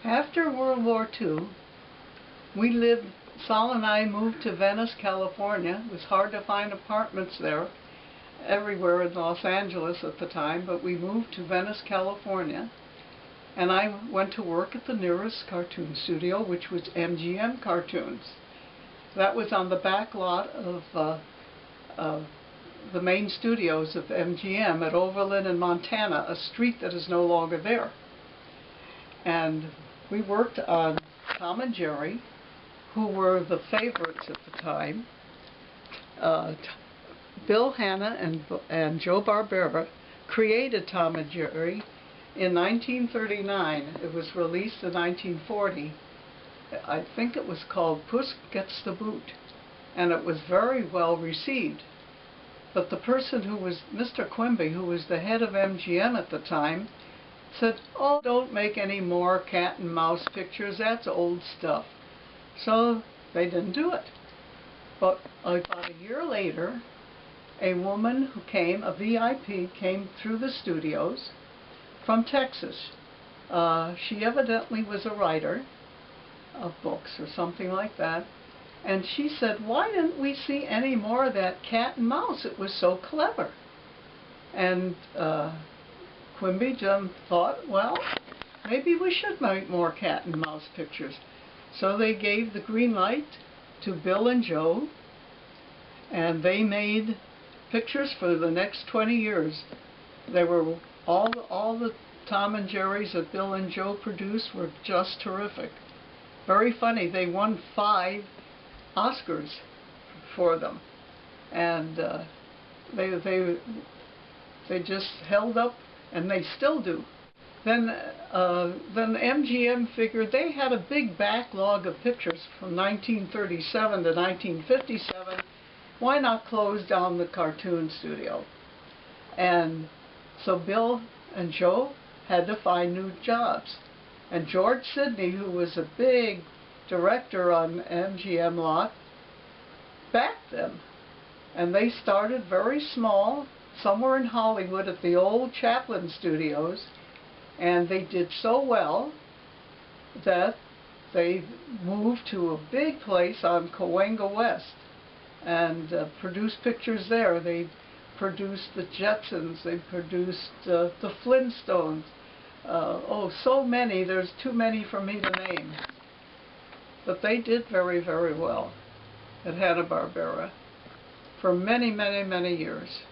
After World War II, Sal and I moved to Venice, California. It was hard to find apartments there, everywhere in Los Angeles at the time, but we moved to Venice, California. And I went to work at the nearest cartoon studio, which was MGM Cartoons. That was on the back lot of the main studios of MGM at Overland in Montana, a street that is no longer there. And we worked on Tom and Jerry, who were the favorites at the time. Bill Hanna and Joe Barbera created Tom and Jerry in 1939. It was released in 1940. I think it was called Puss Gets the Boot, and it was very well received. But the person who was Mr. Quimby, who was the head of MGM at the time, said, "Oh, don't make any more cat and mouse pictures, that's old stuff." So they didn't do it. But about a year later, a woman who came, a VIP, came through the studios from Texas. She evidently was a writer of books or something like that. And she said, "Why didn't we see any more of that cat and mouse? It was so clever." And Quimby Jim thought, well, maybe we should make more cat and mouse pictures. So they gave the green light to Bill and Joe, and they made pictures for the next 20 years. They were all the Tom and Jerry's that Bill and Joe produced were just terrific. Very funny. They won 5 Oscars for them, and they just held up, and they still do. Then MGM figured they had a big backlog of pictures from 1937 to 1957. Why not close down the cartoon studio? And so Bill and Joe had to find new jobs. And George Sidney, who was a big director on MGM lot, backed them. And they started very small, somewhere in Hollywood at the old Chaplin Studios, and they did so well that they moved to a big place on Cahuenga West and produced pictures there. They produced the Jetsons, they produced the Flintstones. Oh, so many, there's too many for me to name. But they did very, very well at Hanna-Barbera for many, many, many years.